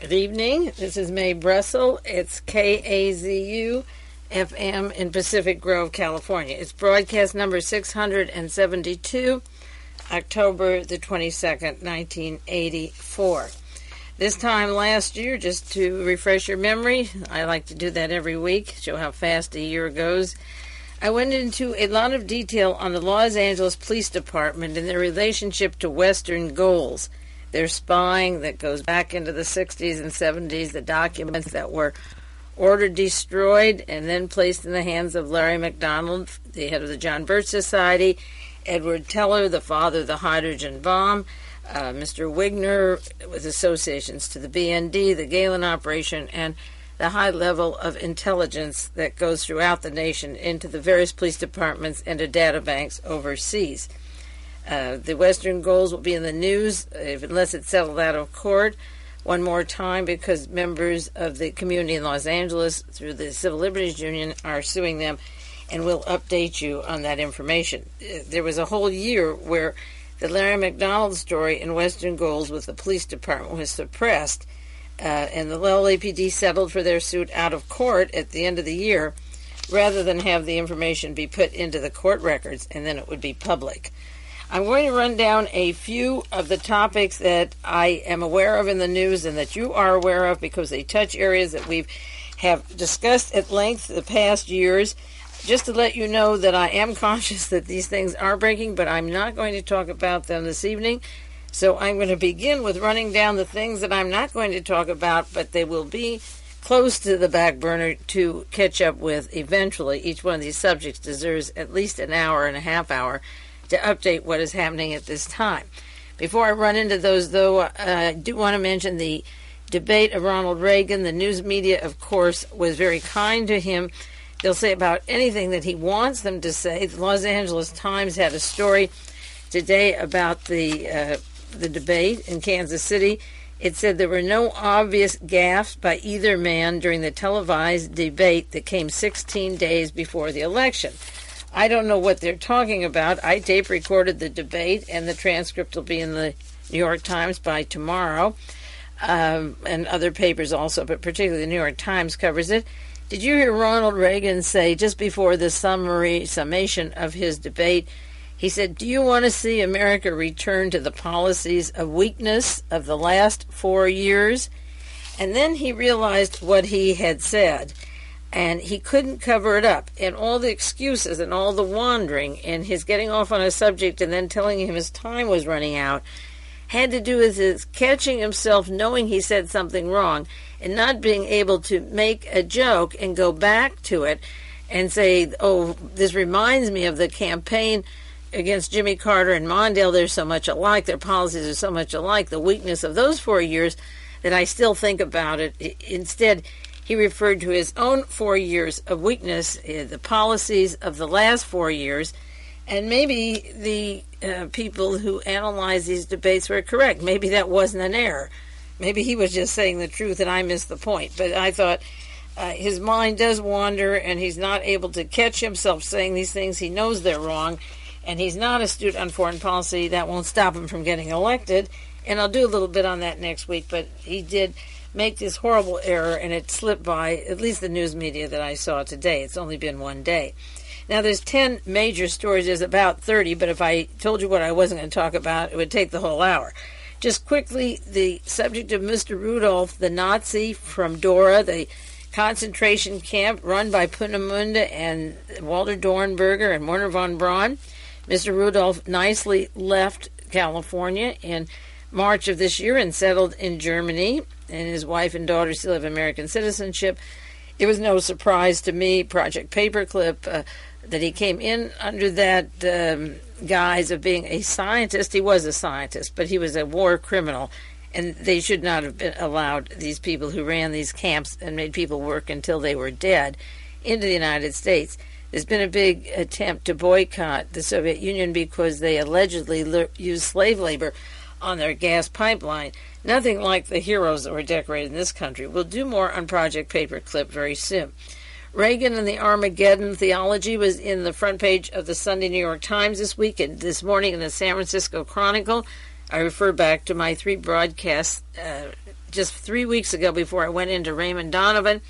Good evening. This is Mae Brussell. It's KAZU FM in Pacific Grove, California. It's broadcast number 672, October the 22nd, 1984. This time last year, just to refresh your memory, I like to do that every week, show how fast a year goes. I went into a lot of detail on the Los Angeles Police Department and their relationship to Western goals. Their spying that goes back into the 60s and 70s, the documents that were ordered destroyed and then placed in the hands of Larry McDonald, the head of the John Birch Society, Edward Teller, the father of the hydrogen bomb, Mr. Wigner with associations to the BND, the Galen operation, and the high level of intelligence that goes throughout the nation into the various police departments and to data banks overseas. The Western goals will be in the news unless it's settled out of court one more time, because members of the community in Los Angeles through the Civil Liberties Union are suing them, and we'll update you on that information. There was a whole year where the Larry McDonald story in Western goals with the police department was suppressed, and the LAPD settled for their suit out of court at the end of the year rather than have the information be put into the court records and then it would be public. I'm going to run down a few of the topics that I am aware of in the news and that you are aware of, because they touch areas that we have discussed at length the past years. Just to let you know that I am conscious that these things are breaking, but I'm not going to talk about them this evening. So I'm going to begin with running down the things that I'm not going to talk about, but they will be close to the back burner to catch up with eventually. Each one of these subjects deserves at least an hour and a half hour to update what is happening at this time. Before I run into those, though, I do want to mention the debate of Ronald Reagan. The news media, of course, was very kind to him. They'll say about anything that he wants them to say. The Los Angeles Times had a story today about the debate in Kansas City. It said there were no obvious gaffes by either man during the televised debate that came 16 days before the election. I don't know what they're talking about. I tape recorded the debate, and the transcript will be in the New York Times by tomorrow, and other papers also, but particularly the New York Times covers it. Did you hear Ronald Reagan say just before the summation of his debate, he said, "Do you want to see America return to the policies of weakness of the last 4 years?" And then he realized what he had said, and he couldn't cover it up. And all the excuses and all the wandering and his getting off on a subject and then telling him his time was running out had to do with his catching himself knowing he said something wrong and not being able to make a joke and go back to it and say, oh, this reminds me of the campaign against Jimmy Carter and Mondale. They're so much alike. Their policies are so much alike. The weakness of those 4 years that I still think about it. Instead, he referred to his own 4 years of weakness, the policies of the last 4 years, and maybe the people who analyze these debates were correct. Maybe that wasn't an error. Maybe he was just saying the truth and I missed the point. But I thought his mind does wander, and he's not able to catch himself saying these things. He knows they're wrong, and he's not astute on foreign policy. That won't stop him from getting elected, and I'll do a little bit on that next week. But he did make this horrible error, and it slipped by at least the news media that I saw today. It's only been one day. Now, there's 10 major stories. There's about 30, but if I told you what I wasn't going to talk about, it would take the whole hour. Just quickly, the subject of Mr. Rudolph, the Nazi from Dora, the concentration camp run by Peenemünde and Walter Dornberger and Werner von Braun. Mr. Rudolph nicely left California in March of this year and settled in Germany, and his wife and daughter still have American citizenship. It was no surprise to me, Project Paperclip, that he came in under that guise of being a scientist. He was a scientist, but he was a war criminal, and they should not have been allowed, these people who ran these camps and made people work until they were dead, into the United States. There's been a big attempt to boycott the Soviet Union because they allegedly used slave labor on their gas pipeline. Nothing like the heroes that were decorated in this country. We'll do more on Project Paperclip very soon. Reagan and the Armageddon theology was in the front page of the Sunday New York Times this week, and this morning in the San Francisco Chronicle. I refer back to my 3 broadcasts just 3 weeks ago before I went into Raymond Donovan.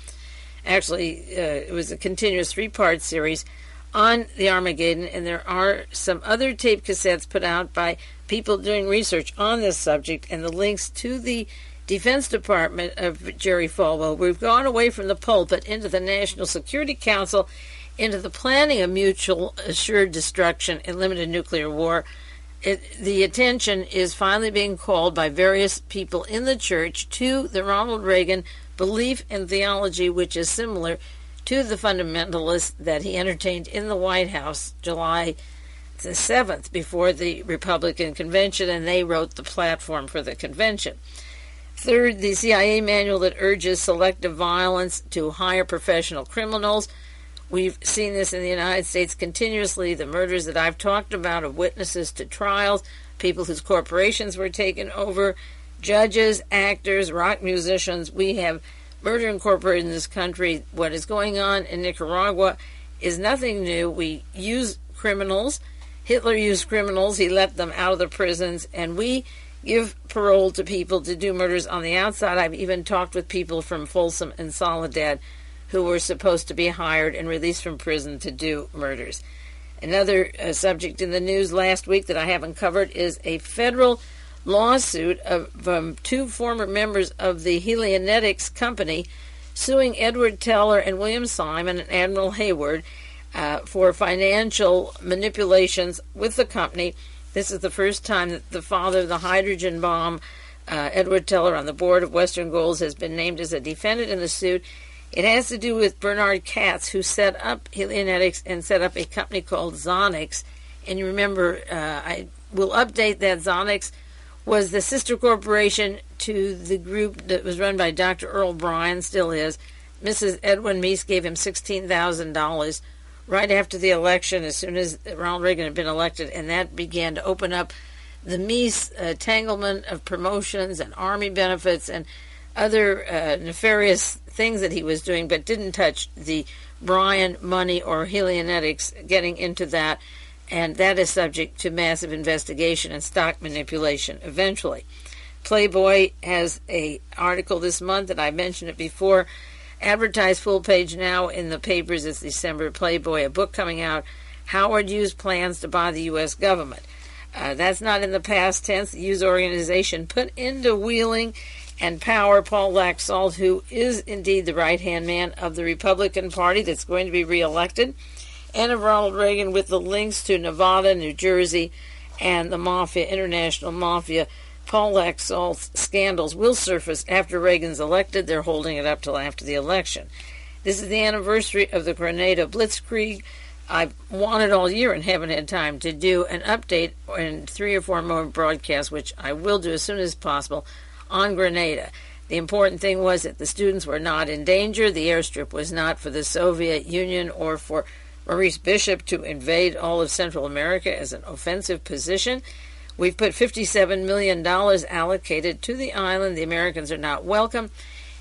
Actually, it was a continuous 3-part series on the Armageddon, and there are some other tape cassettes put out by people doing research on this subject, and the links to the Defense Department of Jerry Falwell. We've gone away from the pulpit into the National Security Council, into the planning of mutual assured destruction and limited nuclear war. The attention is finally being called by various people in the church to the Ronald Reagan belief and theology, which is similar to the fundamentalists that he entertained in the White House July the 7th before the Republican convention, and they wrote the platform for the convention. Third, the CIA manual that urges selective violence to hire professional criminals. We've seen this in the United States continuously. The murders that I've talked about of witnesses to trials, people whose corporations were taken over, judges, actors, rock musicians. We have murder incorporated in this country. What is going on in Nicaragua is nothing new. We use criminals. Hitler used criminals. He let them out of the prisons, and we give parole to people to do murders on the outside. I've even talked with people from Folsom and Soledad who were supposed to be hired and released from prison to do murders. Another subject in the news last week that I haven't covered is a federal lawsuit from 2 former members of the Helionetics Company suing Edward Teller and William Simon and Admiral Hayward for financial manipulations with the company. This is the first time that the father of the hydrogen bomb, Edward Teller, on the board of Western Goals, has been named as a defendant in the suit. It has to do with Bernard Katz, who set up Helionetics and set up a company called Zonix. And you remember, I will update that Zonix was the sister corporation to the group that was run by Dr. Earl Brian, still is. Mrs. Edwin Meese gave him $16,000 right after the election, as soon as Ronald Reagan had been elected, and that began to open up the Meese entanglement of promotions and Army benefits and other nefarious things that he was doing, but didn't touch the Brian money or Helionetics getting into that, and that is subject to massive investigation and stock manipulation eventually. Playboy has an article this month, and I mentioned it before, advertised full page now in the papers. It's December. Playboy, a book coming out, Howard Hughes Plans to Buy the U.S. Government. That's not in the past tense. The Hughes organization put into wheeling and power Paul Laxalt, who is indeed the right-hand man of the Republican Party that's going to be reelected, and of Ronald Reagan, with the links to Nevada, New Jersey, and the Mafia, international Mafia. Paul Laxalt's scandals will surface after Reagan's elected. They're holding it up till after the election. This is the anniversary of the Grenada Blitzkrieg. I've wanted all year and haven't had time to do an update in 3 or 4 more broadcasts, which I will do as soon as possible, on Grenada. The important thing was that the students were not in danger. The airstrip was not for the Soviet Union or for Maurice Bishop to invade all of Central America as an offensive position. We've put $57 million allocated to the island. The Americans are not welcome.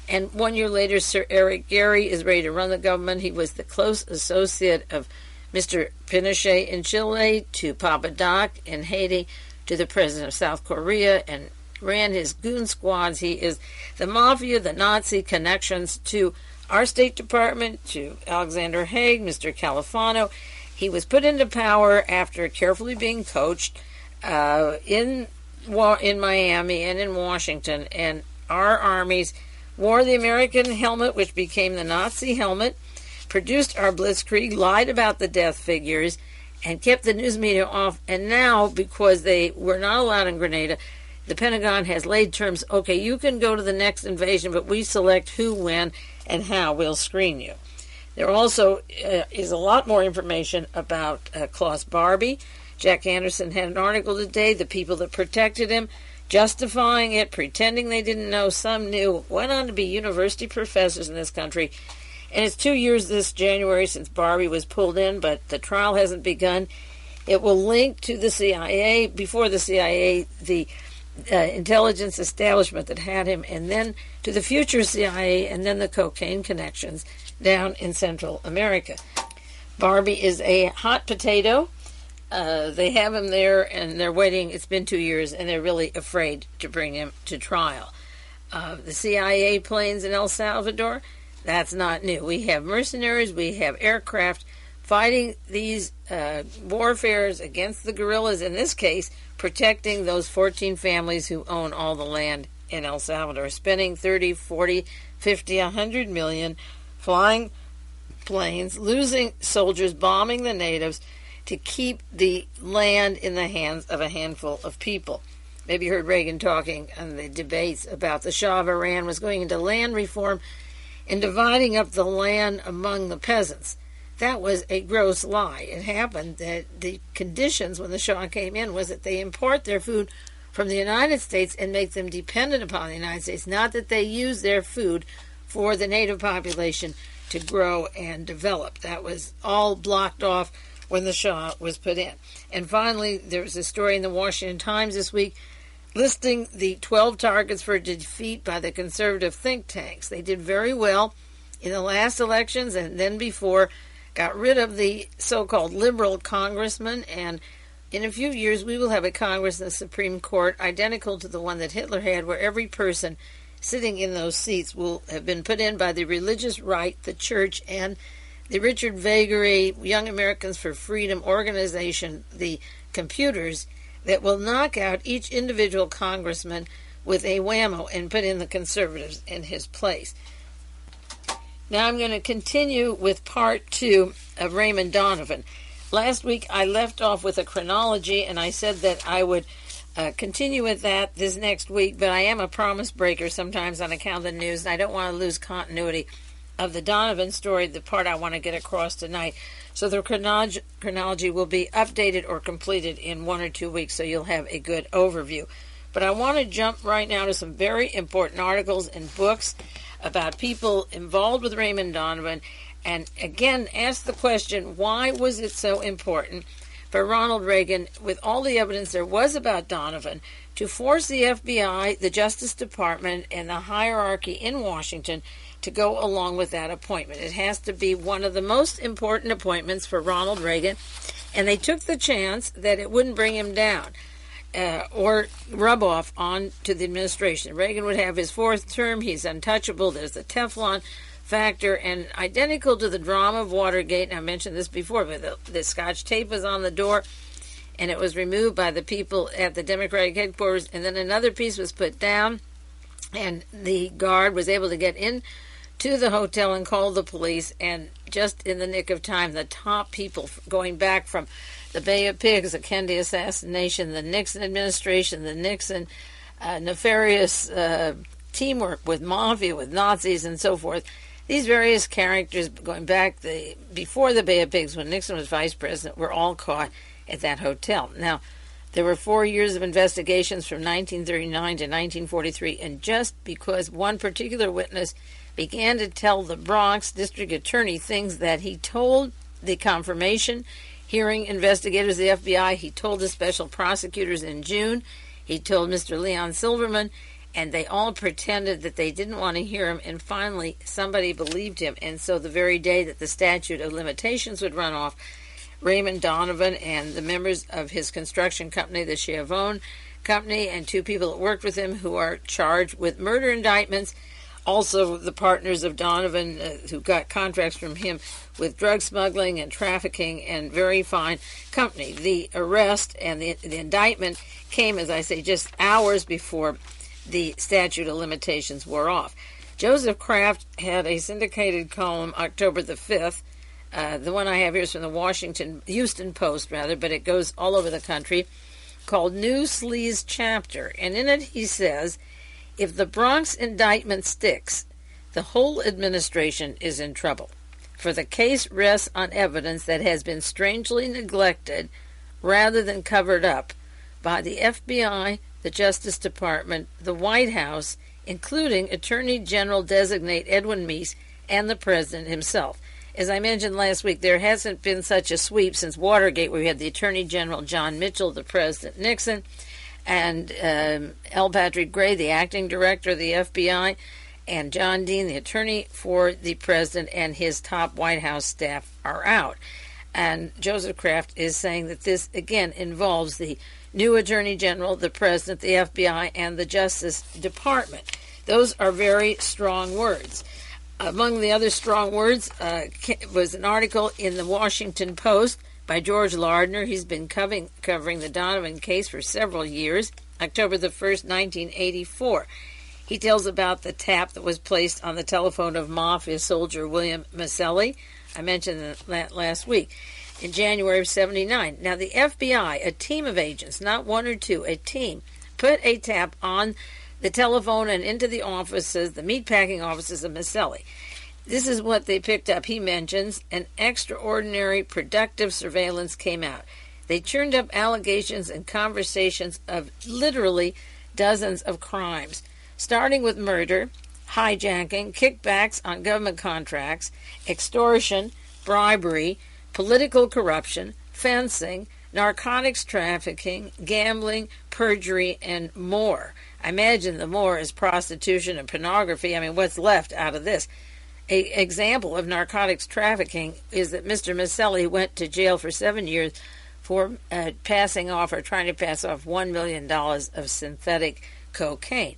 And 1 year later, Sir Eric Gary is ready to run the government. He was the close associate of Mr. Pinochet in Chile, to Papa Doc in Haiti, to the president of South Korea, and ran his goon squads. He is the Mafia, the Nazi connections to our State Department, to Alexander Haig, Mr. Califano. He was put into power after carefully being coached in Miami and in Washington, and our armies wore the American helmet, which became the Nazi helmet, produced our blitzkrieg, lied about the death figures, and kept the news media off. And now, because they were not allowed in Grenada, the Pentagon has laid terms, okay, you can go to the next invasion, but we select who, when, and how. We'll screen you. There also is a lot more information about Klaus Barbie. Jack Anderson had an article today, the people that protected him, justifying it, pretending they didn't know, some knew, went on to be university professors in this country. And it's 2 years this January since Barbie was pulled in, but the trial hasn't begun. It will link to the CIA, before the CIA, the intelligence establishment that had him, and then to the future CIA, and then the cocaine connections down in Central America. Barbie is a hot potato. They have him there, and they're waiting. It's been 2 years, and they're really afraid to bring him to trial. The CIA planes in El Salvador, that's not new. We have mercenaries, we have aircraft fighting these warfares against the guerrillas, in this case, protecting those 14 families who own all the land in El Salvador, spending 30, 40, 50, 100 million, flying planes, losing soldiers, bombing the natives to keep the land in the hands of a handful of people. Maybe you heard Reagan talking on the debates about the Shah of Iran was going into land reform and dividing up the land among the peasants. That was a gross lie. It happened that the conditions when the Shah came in was that they import their food from the United States and make them dependent upon the United States, not that they use their food for the native population to grow and develop. That was all blocked off when the Shah was put in. And finally, there was a story in the Washington Times this week listing the 12 targets for defeat by the conservative think tanks. They did very well in the last elections and then before, got rid of the so-called liberal congressman, and in a few years we will have a Congress and a Supreme Court identical to the one that Hitler had, where every person sitting in those seats will have been put in by the religious right, the church, and the Richard Vagary Young Americans for Freedom organization, the computers, that will knock out each individual congressman with a whammo and put in the conservatives in his place. Now I'm going to continue with part 2 of Raymond Donovan. Last week I left off with a chronology, and I said that I would continue with that this next week, but I am a promise breaker sometimes on account of the news, and I don't want to lose continuity of the Donovan story, the part I want to get across tonight. So the chronology will be updated or completed in 1 or 2 weeks, so you'll have a good overview. But I want to jump right now to some very important articles and books about people involved with Raymond Donovan, and again ask the question, why was it so important for Ronald Reagan, with all the evidence there was about Donovan, to force the FBI, the Justice Department, and the hierarchy in Washington to go along with that appointment? It has to be one of the most important appointments for Ronald Reagan, and they took the chance that it wouldn't bring him down or rub off on to the administration. Reagan would have his 4th term. He's untouchable. There's the Teflon factor, and identical to the drama of Watergate, and I mentioned this before, but the Scotch tape was on the door, and it was removed by the people at the Democratic headquarters, and then another piece was put down, and the guard was able to get in to the hotel and call the police, and just in the nick of time, the top people going back from the Bay of Pigs, the Kennedy assassination, the Nixon administration, the Nixon nefarious teamwork with Mafia, with Nazis, and so forth. These various characters going back before the Bay of Pigs, when Nixon was vice president, were all caught at that hotel. Now, there were 4 years of investigations from 1939 to 1943, and just because one particular witness began to tell the Bronx district attorney things that he told the confirmation hearing investigators, the FBI, he told the special prosecutors in June, he told Mr. Leon Silverman, and they all pretended that they didn't want to hear him, and finally somebody believed him. And so the very day that the statute of limitations would run off, Raymond Donovan and the members of his construction company, the Chiavone Company, and 2 people that worked with him who are charged with murder indictments, also the partners of Donovan who got contracts from him with drug smuggling and trafficking, and very fine company. The arrest and the indictment came, as I say, just hours before the statute of limitations wore off. Joseph Kraft had a syndicated column October the 5th. The one I have here is from the Houston Post, but it goes all over the country, called New Sleaze Chapter. And in it he says, if the Bronx indictment sticks, the whole administration is in trouble, for the case rests on evidence that has been strangely neglected rather than covered up by the FBI, the Justice Department, the White House, including Attorney General designate Edwin Meese and the President himself. As I mentioned last week, there hasn't been such a sweep since Watergate, where we had the Attorney General John Mitchell, the President Nixon, and L. Patrick Gray, the acting director of the FBI, and John Dean, the attorney for the President, and his top White House staff are out. And Joseph Kraft is saying that this, again, involves the new Attorney General, the President, the FBI, and the Justice Department. Those are very strong words. Among the other strong words was an article in the Washington Post by George Lardner. He's been covering the Donovan case for several years, October the 1st, 1984. He tells about the tap that was placed on the telephone of Mafia soldier William Maselli. I mentioned that last week, in January of 79. Now, the FBI, a team of agents, not one or two, a team, put a tap on the telephone and into the offices, the meatpacking offices of Maselli. This is what they picked up. He mentions an extraordinary productive surveillance came out. They churned up allegations and conversations of literally dozens of crimes, starting with murder, hijacking, kickbacks on government contracts, extortion, bribery, political corruption, fencing, narcotics trafficking, gambling, perjury, and more. I imagine the more is prostitution and pornography. I mean, what's left out of this? An example of narcotics trafficking is that Mr. Maselli went to jail for 7 years for passing off or trying to pass off $1 million of synthetic cocaine.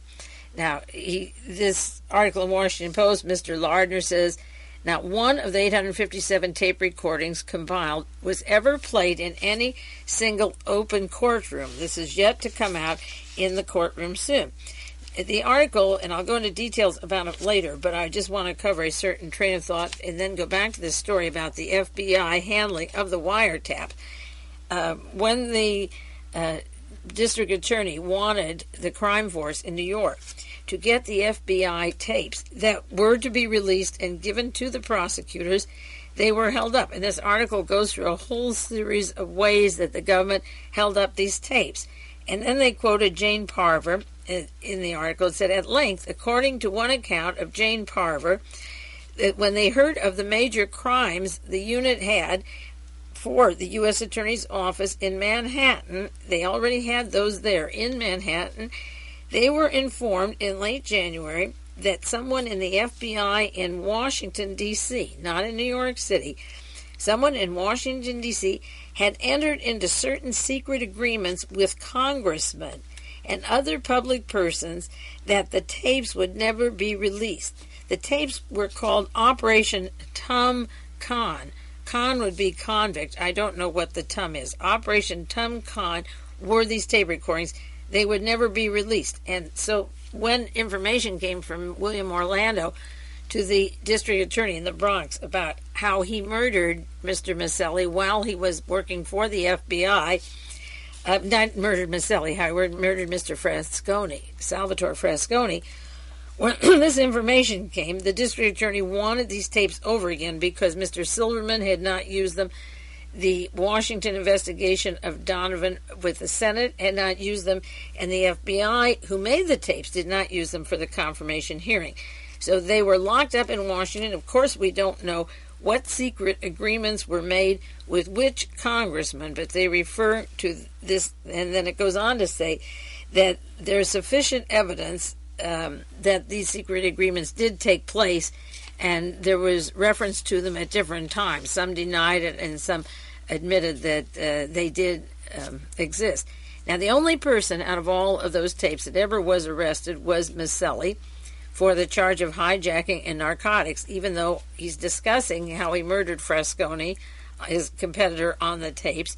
Now, this article in Washington Post, Mr. Lardner says, not one of the 857 tape recordings compiled was ever played in any single open courtroom. This is yet to come out in the courtroom soon. The article, and I'll go into details about it later, but I just want to cover a certain train of thought and then go back to this story about the FBI handling of the wiretap. When the district attorney wanted the crime force in New York to get the FBI tapes that were to be released and given to the prosecutors, they were held up. And this article goes through a whole series of ways that the government held up these tapes. And then they quoted Jane Parver in the article. It said, at length, according to one account of Jane Parver, that when they heard of the major crimes the unit had for the U.S. Attorney's Office in Manhattan, they already had those there in Manhattan, they were informed in late January that someone in the FBI in Washington, D.C., not in New York City, someone in Washington, D.C., had entered into certain secret agreements with congressmen and other public persons that the tapes would never be released. The tapes were called Operation Tum Con. Con would be convict. I don't know what the Tum is. Operation Tum Con were these tape recordings. They would never be released. And so when information came from William Orlando to the district attorney in the Bronx about how he murdered Mr. Maselli while he was working for the FBI, not murdered Maselli, how he murdered Mr. Frasconi, Salvatore Frasconi. When this information came, the district attorney wanted these tapes over again because Mr. Silverman had not used them. The Washington investigation of Donovan with the Senate had not used them, and the FBI, who made the tapes, did not use them for the confirmation hearing. So they were locked up in Washington. Of course, we don't know what secret agreements were made with which congressman, but they refer to this, and then it goes on to say that there's sufficient evidence that these secret agreements did take place, and there was reference to them at different times. Some denied it, and some admitted that they did exist. Now, the only person out of all of those tapes that ever was arrested was Maselli for the charge of hijacking and narcotics, even though he's discussing how he murdered Frasconi, his competitor, on the tapes.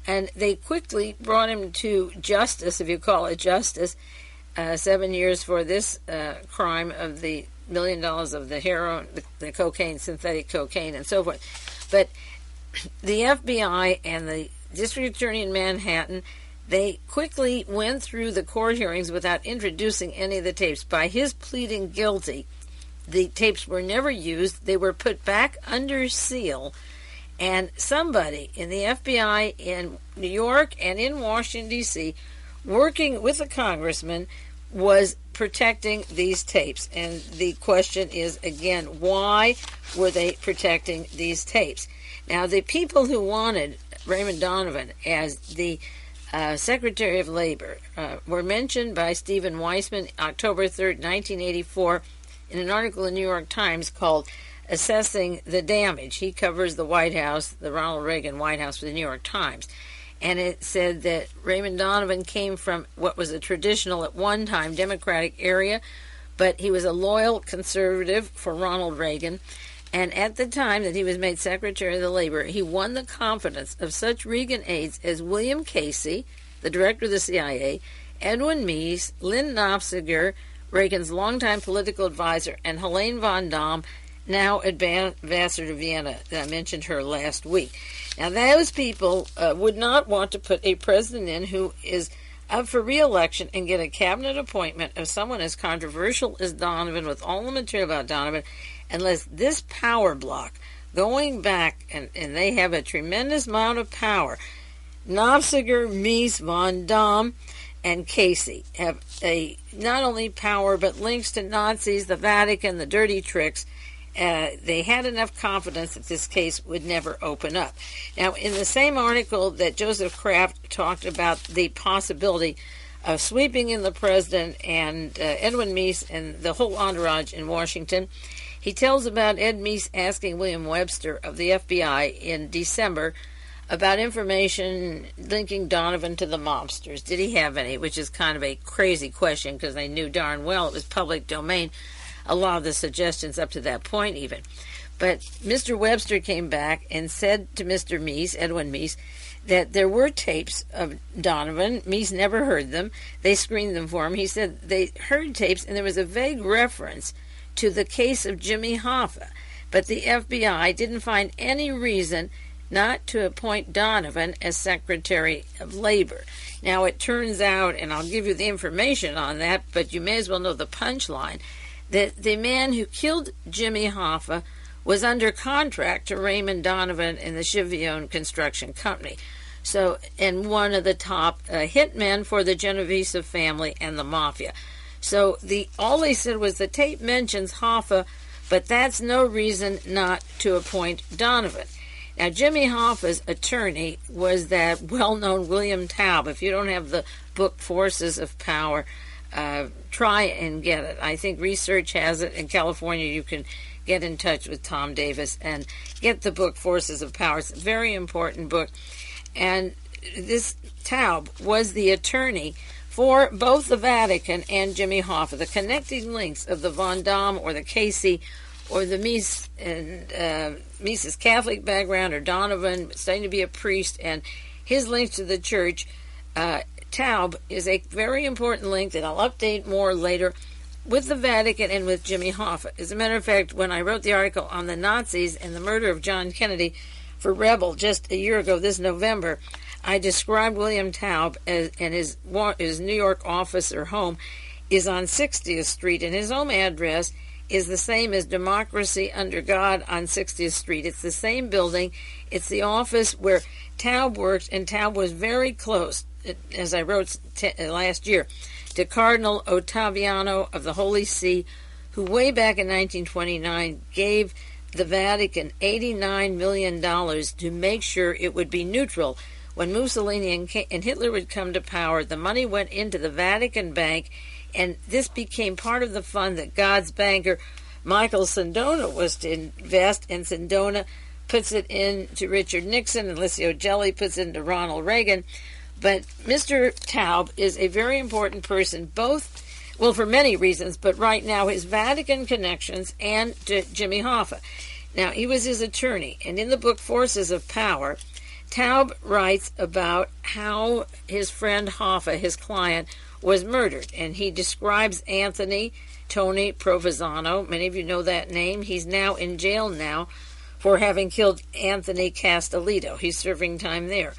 And they quickly brought him to justice, if you call it justice, 7 years for this crime of the $1 million of the heroin, the cocaine, synthetic cocaine, and so forth. But the FBI and the district attorney in Manhattan, they quickly went through the court hearings without introducing any of the tapes. By his pleading guilty, the tapes were never used. They were put back under seal, and somebody in the FBI in New York and in Washington, D.C., working with a congressman, was protecting these tapes. And the question is, again, why were they protecting these tapes? Now, the people who wanted Raymond Donovan as the Secretary of Labor were mentioned by Stephen Weissman October 3rd, 1984, in an article in the New York Times called assessing the damage. He covers the White House, the Ronald Reagan White House, for the New York Times. And it said that Raymond Donovan came from what was a traditional, at one time, Democratic area, but he was a loyal conservative for Ronald Reagan. And at the time that he was made Secretary of the Labor, he won the confidence of such Reagan aides as William Casey, the director of the CIA, Edwin Meese, Lynn Nofziger, Reagan's longtime political advisor, and Helene von Dahm, now ambassador to Vienna. I mentioned her last week. Now, those people would not want to put a president in who is up for re-election and get a cabinet appointment of someone as controversial as Donovan, with all the material about Donovan, unless this power block, going back, and they have a tremendous amount of power, Nofziger, Meese, von Dahm, and Casey have not only power but links to Nazis, the Vatican, the dirty tricks. They had enough confidence that this case would never open up. Now, in the same article that Joseph Kraft talked about the possibility of sweeping in the president and Edwin Meese and the whole entourage in Washington, he tells about Ed Meese asking William Webster of the FBI in December about information linking Donovan to the mobsters. Did he have any? Which is kind of a crazy question, because they knew darn well it was public domain, a lot of the suggestions up to that point even. But Mr. Webster came back and said to Mr. Meese, Edwin Meese, that there were tapes of Donovan. Meese never heard them. They screened them for him. He said they heard tapes, and there was a vague reference to the case of Jimmy Hoffa. But the FBI didn't find any reason not to appoint Donovan as Secretary of Labor. Now, it turns out, and I'll give you the information on that, but you may as well know the punchline, that the man who killed Jimmy Hoffa was under contract to Raymond Donovan and the Chivione Construction Company. So, and one of the top hitmen for the Genovese family and the Mafia. So all they said was the tape mentions Hoffa, but that's no reason not to appoint Donovan. Now, Jimmy Hoffa's attorney was that well-known William Taub. If you don't have the book Forces of Power, try and get it. I think research has it. In California, you can get in touch with Tom Davis and get the book Forces of Power. It's a very important book. And this Taub was the attorney for both the Vatican and Jimmy Hoffa, the connecting links of the Von Dahm or the Casey or the Meese, and Meese's Catholic background, or Donovan studying to be a priest, and his links to the church. Taub is a very important link that I'll update more later with the Vatican and with Jimmy Hoffa. As a matter of fact, when I wrote the article on the Nazis and the murder of John Kennedy for Rebel just a year ago, this November, I described William Taub and his New York office or home is on 60th Street, and his home address is the same as Democracy Under God on 60th Street. It's the same building. It's the office where Taub worked, and Taub was very close, as I wrote last year, to Cardinal Ottaviano of the Holy See, who way back in 1929 gave the Vatican $89 million to make sure it would be neutral. When Mussolini and Hitler would come to power, the money went into the Vatican Bank, and this became part of the fund that God's banker Michael Sindona was to invest, and Sindona puts it into Richard Nixon, and Licio Gelli puts it into Ronald Reagan. But Mr. Taub is a very important person, both, well, for many reasons, but right now his Vatican connections and to Jimmy Hoffa. Now, he was his attorney, and in the book Forces of Power, Taub writes about how his friend Hoffa, his client, was murdered, and he describes Tony Provenzano. Many of you know that name. He's now in jail now for having killed Anthony Castellitto. He's serving time there.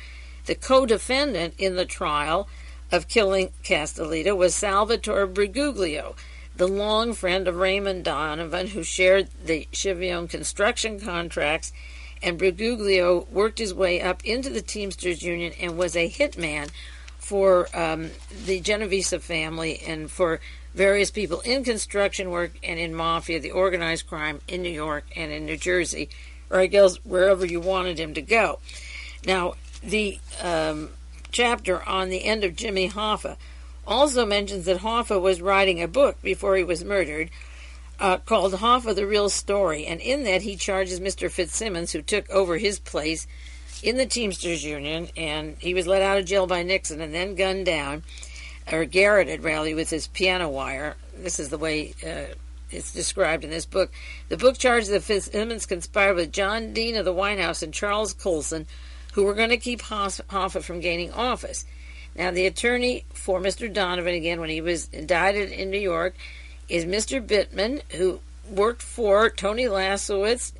The co-defendant in the trial of killing Castellitto was Salvatore Briguglio, the long friend of Raymond Donovan, who shared the Chivione construction contracts, and Briguglio worked his way up into the Teamsters Union and was a hitman for the Genovese family and for various people in construction work and in Mafia, the organized crime in New York and in New Jersey, or I guess wherever you wanted him to go. Now, the chapter on the end of Jimmy Hoffa also mentions that Hoffa was writing a book before he was murdered called Hoffa, the Real Story. And in that, he charges Mr. Fitzsimmons, who took over his place in the Teamsters Union, and he was let out of jail by Nixon and then gunned down, or garroted, rather, with his piano wire. This is the way it's described in this book. The book charges that Fitzsimmons conspired with John Dean of the White House and Charles Colson, who were going to keep Hoffa from gaining office. Now, the attorney for Mr. Donovan, again, when he was indicted in New York, is Mr. Bittman, who worked for Tony Lasowitz,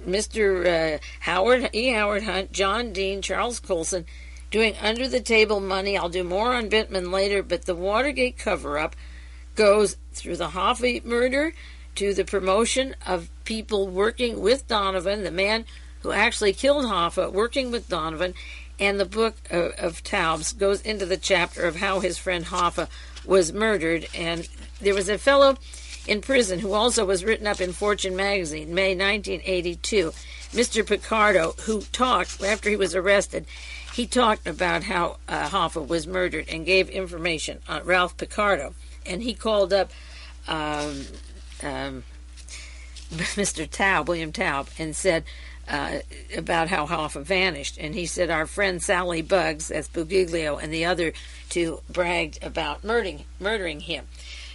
Mr. Howard Hunt, John Dean, Charles Colson, doing under-the-table money. I'll do more on Bittman later, but the Watergate cover-up goes through the Hoffa murder to the promotion of people working with Donovan, the man who actually killed Hoffa, working with Donovan, and the book of Taubes goes into the chapter of how his friend Hoffa was murdered. And there was a fellow in prison who also was written up in Fortune magazine, May 1982, Mr. Picardo, who talked, after he was arrested, he talked about how Hoffa was murdered and gave information on Ralph Picardo. And he called up Mr. Taub, William Taub, and said about how Hoffa vanished. And he said our friend Sally Buggs, that's Briguglio, and the other two bragged about murdering him.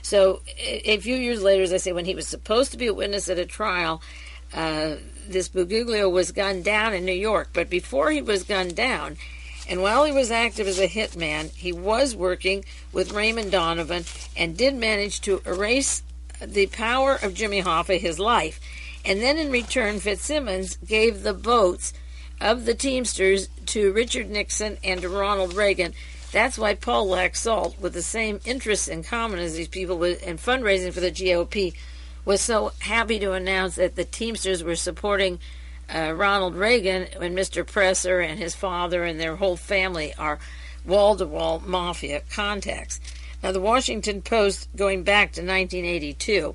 So a few years later, as I say, when he was supposed to be a witness at a trial, this Briguglio was gunned down in New York. But before he was gunned down, and while he was active as a hitman, he was working with Raymond Donovan and did manage to erase the power of Jimmy Hoffa, his life. And then in return, Fitzsimmons gave the boats of the Teamsters to Richard Nixon and to Ronald Reagan. That's why Paul Laxalt, with the same interests in common as these people in fundraising for the GOP, was so happy to announce that the Teamsters were supporting Ronald Reagan when Mr. Presser and his father and their whole family are wall-to-wall Mafia contacts. Now, the Washington Post, going back to 1982,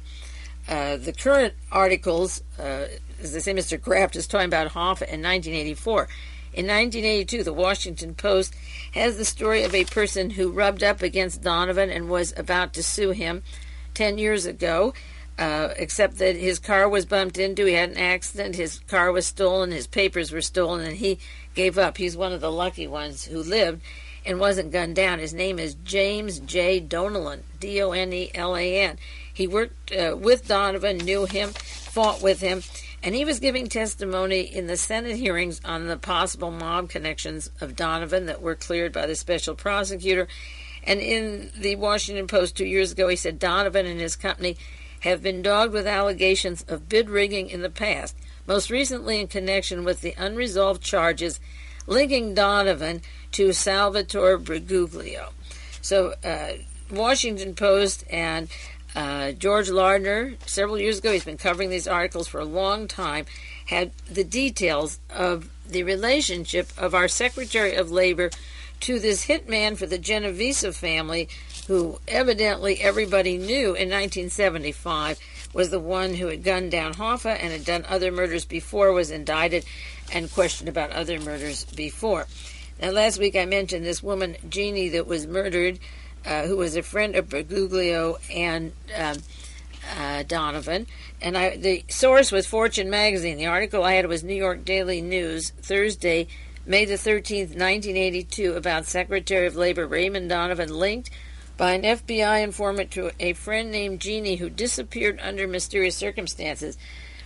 the current articles, as I say, Mr. Kraft is talking about Hoffa in 1984. In 1982, the Washington Post has the story of a person who rubbed up against Donovan and was about to sue him 10 years ago, except that his car was bumped into, he had an accident, his car was stolen, his papers were stolen, and he gave up. He's one of the lucky ones who lived and wasn't gunned down. His name is James J. Donelan, D-O-N-E-L-A-N. He worked with Donovan, knew him, fought with him, and he was giving testimony in the Senate hearings on the possible mob connections of Donovan that were cleared by the special prosecutor. And in the Washington Post 2 years ago, he said Donovan and his company have been dogged with allegations of bid rigging in the past, most recently in connection with the unresolved charges linking Donovan to Salvatore Briguglio. So Washington Post and George Lardner, several years ago, he's been covering these articles for a long time, had the details of the relationship of our Secretary of Labor to this hitman for the Genovese family, who evidently everybody knew in 1975 was the one who had gunned down Hoffa and had done other murders before, was indicted and questioned about other murders before. Now, last week I mentioned this woman, Jeannie, that was murdered, who was a friend of Briguglio and Donovan. And the source was Fortune magazine. The article I had was New York Daily News, Thursday, May the 13th, 1982, about Secretary of Labor Raymond Donovan linked by an FBI informant to a friend named Jeannie who disappeared under mysterious circumstances.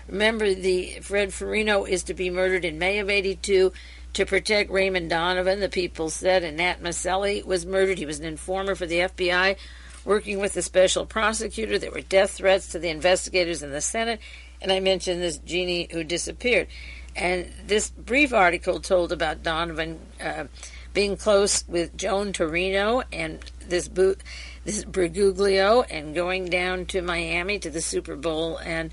Remember, the Fred Farino is to be murdered in May of 82 to protect Raymond Donovan, the people said, and Nat Maselli was murdered. He was an informer for the FBI, working with the special prosecutor. There were death threats to the investigators in the Senate, and I mentioned this Jeannie who disappeared. And this brief article told about Donovan being close with Joan Torino and this Briguglio and going down to Miami to the Super Bowl. And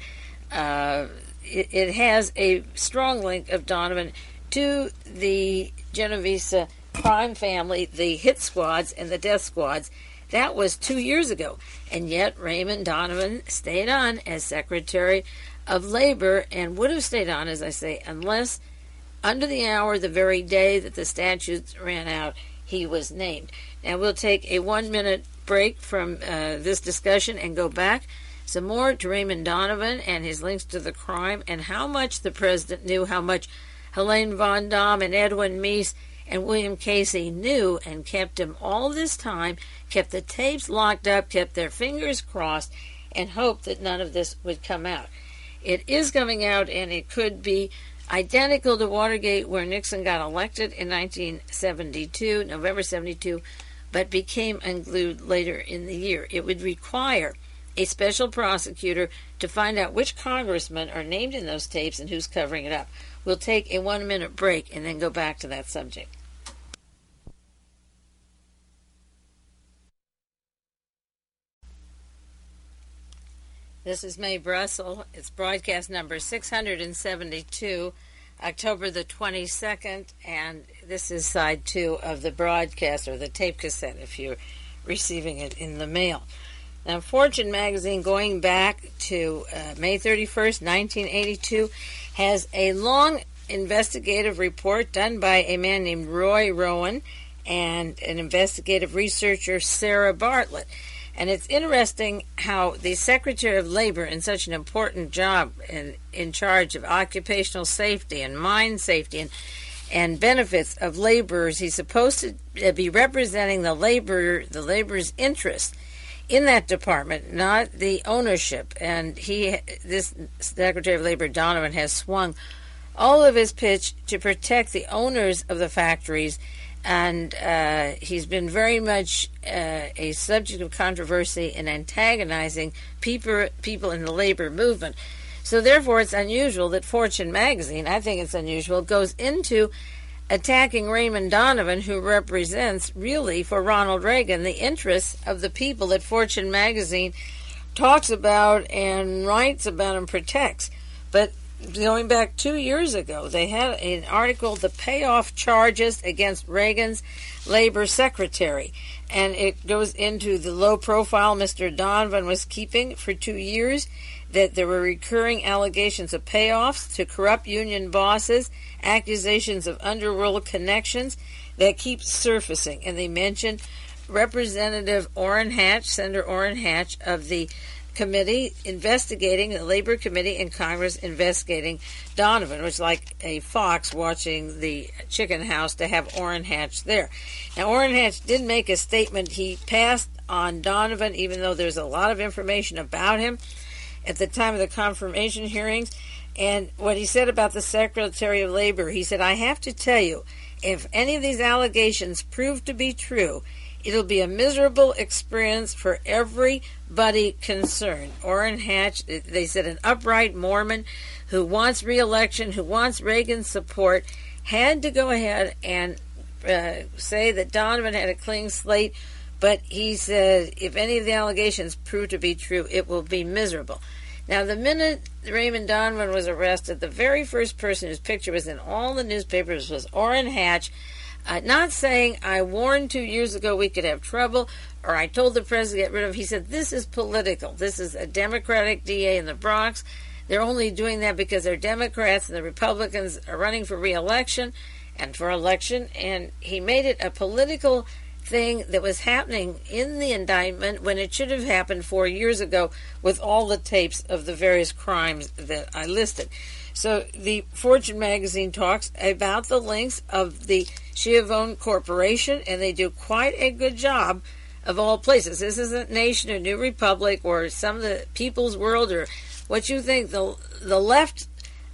it has a strong link of Donovan to the Genovese crime family, the hit squads and the death squads. That was 2 years ago. And yet Raymond Donovan stayed on as Secretary of Labor and would have stayed on, as I say, unless under the hour, the very day that the statutes ran out, he was named. Now we'll take a 1-minute break from this discussion and go back some more to Raymond Donovan and his links to the crime, and how much the president knew, how much Helene Von Damme and Edwin Meese and William Casey knew and kept him all this time, kept the tapes locked up, kept their fingers crossed, and hoped that none of this would come out. It is coming out, and it could be identical to Watergate, where Nixon got elected in 1972, November 72, but became unglued later in the year. It would require a special prosecutor to find out which congressmen are named in those tapes and who's covering it up. We'll take a 1-minute break and then go back to that subject. This is Mae Brussell. It's broadcast number 672, October the 22nd, and this is side 2 of the broadcast, or the tape cassette if you're receiving it in the mail. Now, Fortune magazine, going back to May 31st, 1982, has a long investigative report done by a man named Roy Rowan and an investigative researcher, Sarah Bartlett. And it's interesting how the Secretary of Labor, in such an important job in charge of occupational safety and mine safety and benefits of laborers, he's supposed to be representing the laborer's interest in that department, not the ownership. And this Secretary of Labor, Donovan, has swung all of his pitch to protect the owners of the factories, and he's been very much a subject of controversy in antagonizing people in the labor movement. So therefore it's unusual that Fortune magazine, I think it's unusual, goes into attacking Raymond Donovan, who represents, really, for Ronald Reagan, the interests of the people that Fortune magazine talks about and writes about and protects. But going back 2 years ago, they had an article, The Payoff Charges Against Reagan's Labor Secretary. And it goes into the low profile Mr. Donovan was keeping for 2 years, that there were recurring allegations of payoffs to corrupt union bosses, accusations of underworld connections that keep surfacing. And they mentioned Representative Orrin Hatch, Senator Orrin Hatch of the committee investigating, the Labor Committee in Congress investigating Donovan. It was like a fox watching the chicken house to have Orrin Hatch there. Now, Orrin Hatch did make a statement. He passed on Donovan, even though there's a lot of information about him at the time of the confirmation hearings. And what he said about the Secretary of Labor, he said, "I have to tell you, if any of these allegations prove to be true, it'll be a miserable experience for everybody concerned." Orrin Hatch, they said, an upright Mormon who wants re-election, who wants Reagan's support, had to go ahead and say that Donovan had a clean slate. But he said, if any of the allegations prove to be true, it will be miserable. Now, the minute Raymond Donovan was arrested, the very first person whose picture was in all the newspapers was Orrin Hatch, not saying, "I warned 2 years ago we could have trouble," or "I told the president to get rid of him." He said, "This is political. This is a Democratic DA in the Bronx. They're only doing that because they're Democrats and the Republicans are running for re-election and for election." And he made it a political thing that was happening in the indictment when it should have happened 4 years ago with all the tapes of the various crimes that I listed. So the Fortune magazine talks about the links of the Schiavone Corporation, and they do quite a good job of all places. This isn't Nation or New Republic or some of the People's World or what you think the left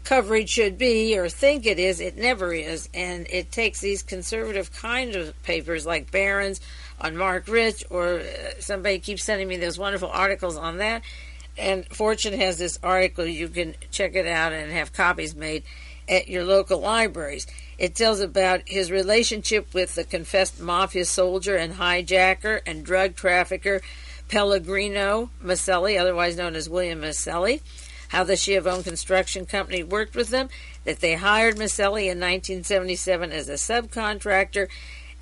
coverage should be or think it is. It never is, and it takes these conservative kind of papers like Barron's on Mark Rich, or somebody keeps sending me those wonderful articles on that. And Fortune has this article. You can check it out and have copies made at your local libraries. It tells about his relationship with the confessed Mafia soldier and hijacker and drug trafficker Pellegrino Maselli, otherwise known as William Maselli, how the Schiavone Construction Company worked with them, that they hired Maselli in 1977 as a subcontractor.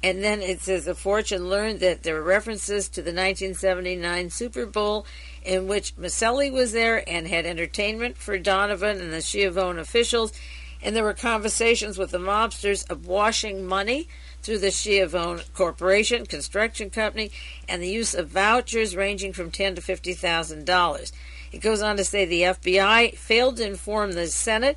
And then it says the Fortune learned that there were references to the 1979 Super Bowl in which Maselli was there and had entertainment for Donovan and the Schiavone officials. And there were conversations with the mobsters of washing money through the Schiavone Corporation, construction company, and the use of vouchers ranging from $10,000 to $50,000. It goes on to say the FBI failed to inform the Senate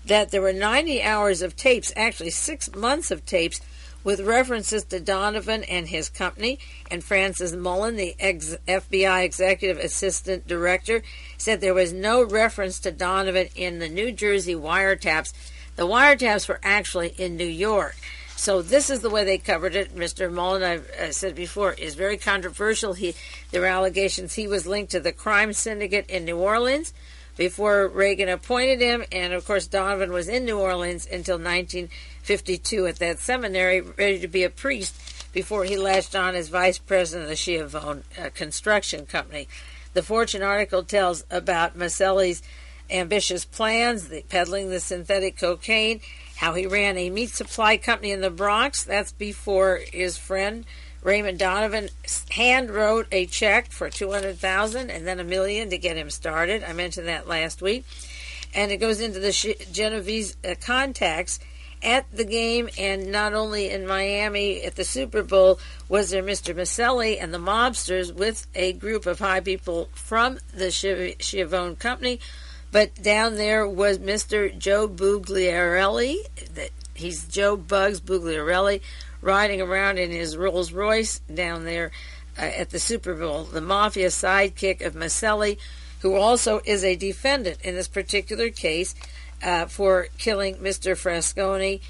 that there were 90 hours of tapes, actually 6 months of tapes, with references to Donovan and his company. And Francis Mullen, the FBI Executive Assistant Director, said there was no reference to Donovan in the New Jersey wiretaps. The wiretaps were actually in New York. So this is the way they covered it. Mr. Mullen, I've said before, is very controversial. There were allegations he was linked to the crime syndicate in New Orleans before Reagan appointed him, and of course Donovan was in New Orleans until 1952 at that seminary, ready to be a priest before he latched on as vice president of the Schiavone construction company. The Fortune article tells about Maselli's ambitious plans, peddling the synthetic cocaine, how he ran a meat supply company in the Bronx. That's before his friend Raymond Donovan hand wrote a check for $200,000 and then $1 million to get him started. I mentioned that last week. And it goes into the Genovese contacts at the game, and not only in Miami at the Super Bowl was there Mr. Maselli and the mobsters with a group of high people from the Schiavone company, but down there was Mr. Joe Bugliarelli. He's Joe Bugs Bugliarelli, riding around in his Rolls Royce down there at the Super Bowl. The Mafia sidekick of Maselli, who also is a defendant in this particular case for killing Mr. Frasconi,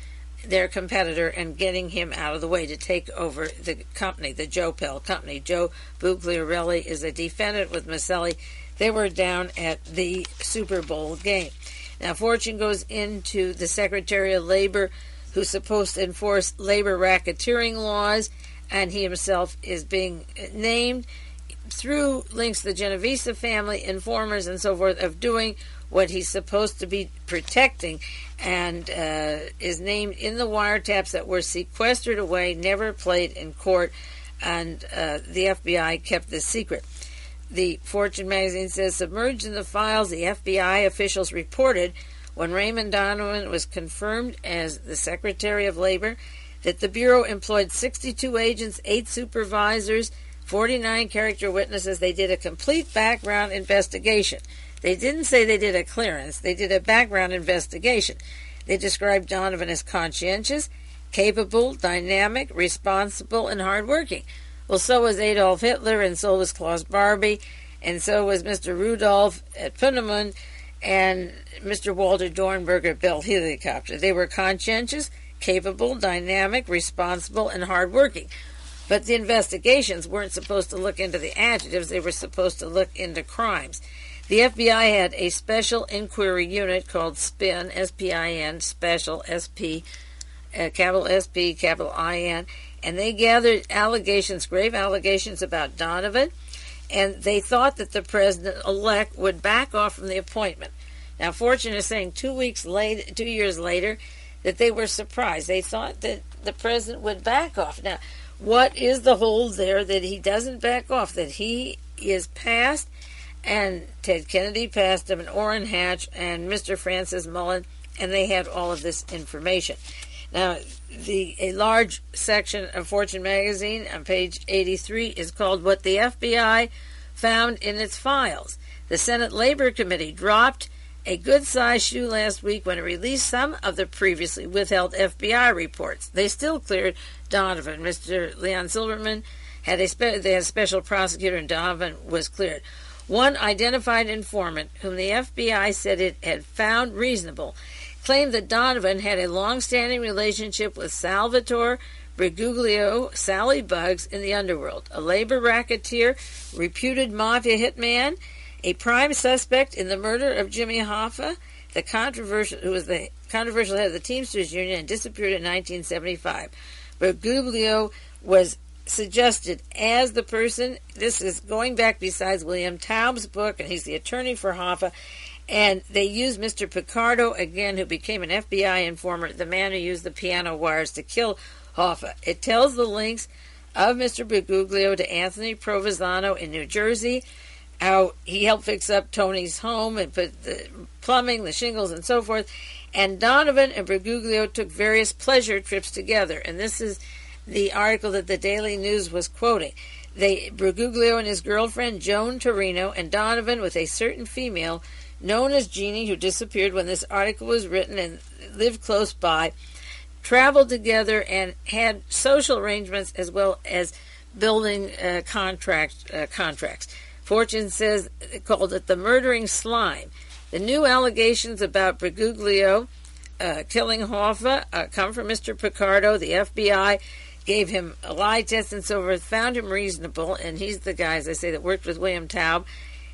their competitor, and getting him out of the way to take over the company, the Joe Pell company. Joe Bugliarelli is a defendant with Maselli. They were down at the Super Bowl game. Now, Fortune goes into the Secretary of Labor, who's supposed to enforce labor racketeering laws, and he himself is being named through links to the Genovese family, informers, and so forth, of doing what he's supposed to be protecting, and is named in the wiretaps that were sequestered away, never played in court, and the FBI kept this secret. The Fortune magazine says, submerged in the files, the FBI officials reported when Raymond Donovan was confirmed as the Secretary of Labor that the Bureau employed 62 agents, 8 supervisors, 49 character witnesses. They did a complete background investigation. They didn't say they did a clearance. They did a background investigation. They described Donovan as conscientious, capable, dynamic, responsible, and hardworking. Well, so was Adolf Hitler, and so was Klaus Barbie, and so was Mr. Rudolph at Punneman, and Mr. Walter Dornberger built helicopter. They were conscientious, capable, dynamic, responsible, and hardworking. But the investigations weren't supposed to look into the adjectives. They were supposed to look into crimes. The FBI had a special inquiry unit called SPIN, S-P-I-N, special, S-P, capital S-P, capital I-N, and they gathered allegations, grave allegations about Donovan, and they thought that the president-elect would back off from the appointment. Now, Fortune is saying 2 years later, that they were surprised. They thought that the president would back off. Now, what is the hold there that he doesn't back off, that he is passed, and Ted Kennedy passed him, and Orrin Hatch, and Mr. Francis Mullen, and they had all of this information. Now, a large section of Fortune magazine on page 83 is called What the FBI Found in Its Files. The Senate Labor Committee dropped a good-sized shoe last week when it released some of the previously withheld FBI reports. They still cleared Donovan. Mr. Leon Silverman had a special prosecutor, and Donovan was cleared. One identified informant, whom the FBI said it had found reasonable, claimed that Donovan had a long-standing relationship with Salvatore Briguglio, Sally Bugs, in the underworld, a labor racketeer, reputed Mafia hitman, a prime suspect in the murder of Jimmy Hoffa, who was the controversial head of the Teamsters Union and disappeared in 1975. Briguglio was suggested as the person. This is going back besides William Taub's book, and he's the attorney for Hoffa. And they used Mr. Picardo, again, who became an FBI informer, the man who used the piano wires to kill Hoffa. It tells the links of Mr. Briguglio to Anthony Provenzano in New Jersey, how he helped fix up Tony's home and put the plumbing, the shingles, and so forth. And Donovan and Briguglio took various pleasure trips together. And this is the article that the Daily News was quoting. Briguglio and his girlfriend, Joan Torino, and Donovan with a certain female known as Jeannie, who disappeared when this article was written and lived close by, traveled together and had social arrangements as well as building contracts. Fortune says, called it the murdering slime. The new allegations about Briguglio killing Hoffa come from Mr. Picardo. The FBI gave him a lie test and so forth, found him reasonable, and he's the guy, as I say, that worked with William Taub.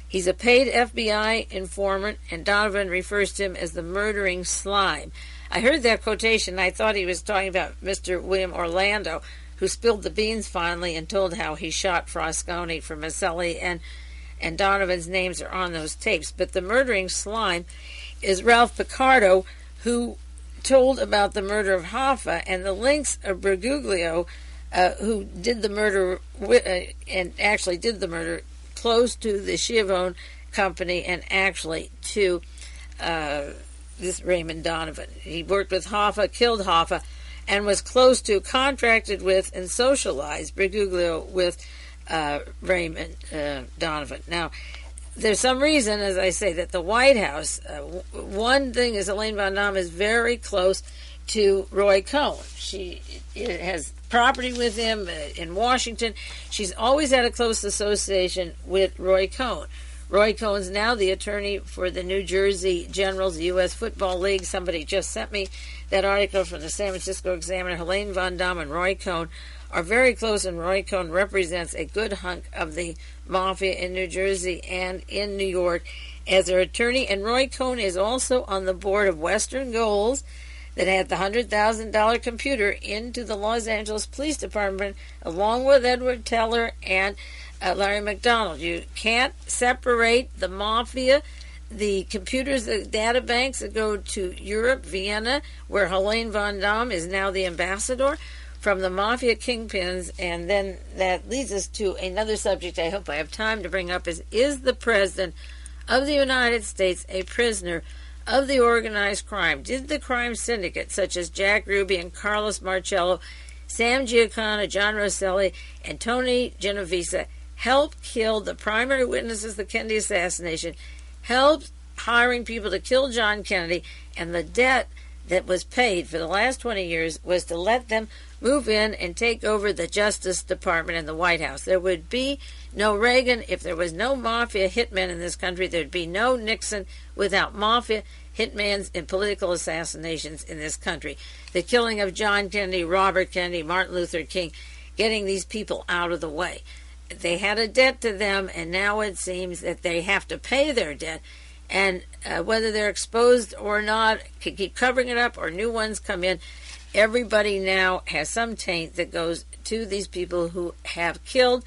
He's a paid FBI informant, and Donovan refers to him as the murdering slime. I heard that quotation, and I thought he was talking about Mr. William Orlando, who spilled the beans finally and told how he shot Frasconi for Maselli, and Donovan's names are on those tapes. But the murdering slime is Ralph Picardo, who told about the murder of Hoffa, and the links of Briguglio, who did the murder and actually did the murder close to the Schiavone company and actually to this Raymond Donovan. He worked with Hoffa, killed Hoffa, and was close to, contracted with, and socialized Briguglio with Raymond Donovan. Now, there's some reason, as I say, that the White House, one thing is Elaine Von Damme is very close to Roy Cohn. She has property with him in Washington. She's always had a close association with Roy Cohn. Roy Cohn's now the attorney for the New Jersey Generals, the U.S. Football League. Somebody just sent me that article from the San Francisco Examiner. Elaine Von Damme and Roy Cohn are very close, and Roy Cohn represents a good hunk of the Mafia in New Jersey and in New York as their attorney. And Roy Cohn is also on the board of Western Goals that had the $100,000 computer into the Los Angeles Police Department, along with Edward Teller and Larry McDonald. You can't separate the Mafia, the computers, the data banks that go to Europe, Vienna, where Elaine Von Damme is now the ambassador, from the Mafia kingpins. And then that leads us to another subject I hope I have time to bring up is the President of the United States a prisoner of the organized crime? Did the crime syndicate, such as Jack Ruby and Carlos Marcello, Sam Giancana, John Rosselli, and Tony Genovese, help kill the primary witnesses of the Kennedy assassination, helped hiring people to kill John Kennedy, and the debt that was paid for the last 20 years was to let them move in and take over the Justice Department and the White House? There would be no Reagan if there was no Mafia hitmen in this country. There'd be no Nixon without Mafia hitmans and political assassinations in this country. The killing of John Kennedy, Robert Kennedy, Martin Luther King, getting these people out of the way. They had a debt to them, and now it seems that they have to pay their debt. And whether they're exposed or not, can keep covering it up or new ones come in, everybody now has some taint that goes to these people who have killed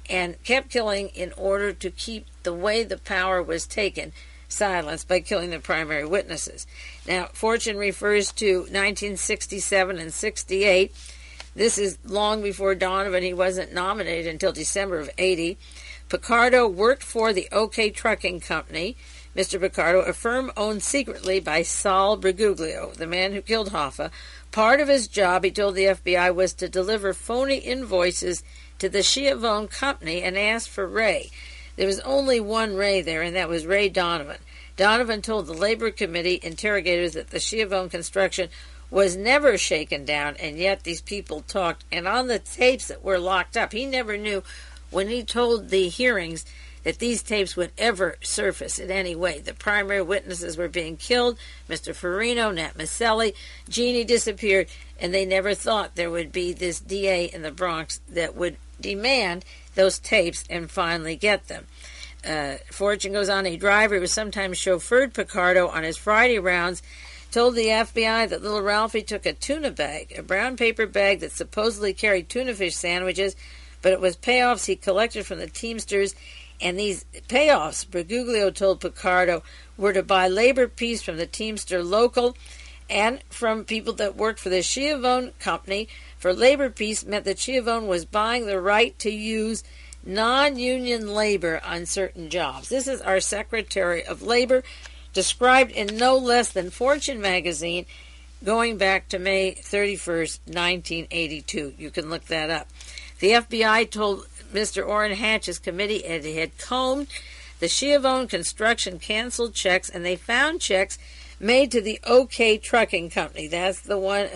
and kept killing in order to keep the way the power was taken silenced by killing the primary witnesses. Now, Fortune refers to 1967 and 68. This is long before Donovan. He wasn't nominated until December of 80. Picardo worked for the OK Trucking Company. Mr. Picardo, a firm owned secretly by Sal Briguglio, the man who killed Hoffa. Part of his job, he told the FBI, was to deliver phony invoices to the Schiavone company and ask for Ray. There was only one Ray there, and that was Ray Donovan. Donovan told the Labor Committee interrogators that the Schiavone construction was never shaken down, and yet these people talked. And on the tapes that were locked up, he never knew when he told the hearings that these tapes would ever surface in any way. The primary witnesses were being killed, Mr. Farino, Nat Maselli, Jeannie disappeared, and they never thought there would be this DA in the Bronx that would demand those tapes and finally get them. Fortune goes on, a driver who sometimes chauffeured Picardo on his Friday rounds told the FBI that little Ralphie took a tuna bag, a brown paper bag that supposedly carried tuna fish sandwiches, but it was payoffs he collected from the Teamsters. And these payoffs, Briguglio told Picardo, were to buy labor peace from the Teamster local and from people that worked for the Schiavone company. For labor peace meant that Schiavone was buying the right to use non-union labor on certain jobs. This is our Secretary of Labor described in no less than Fortune magazine going back to May 31st, 1982. You can look that up. The FBI told Mr. Orrin Hatch's committee it had combed the Schiavone Construction canceled checks, and they found checks made to the OK Trucking Company. That's the one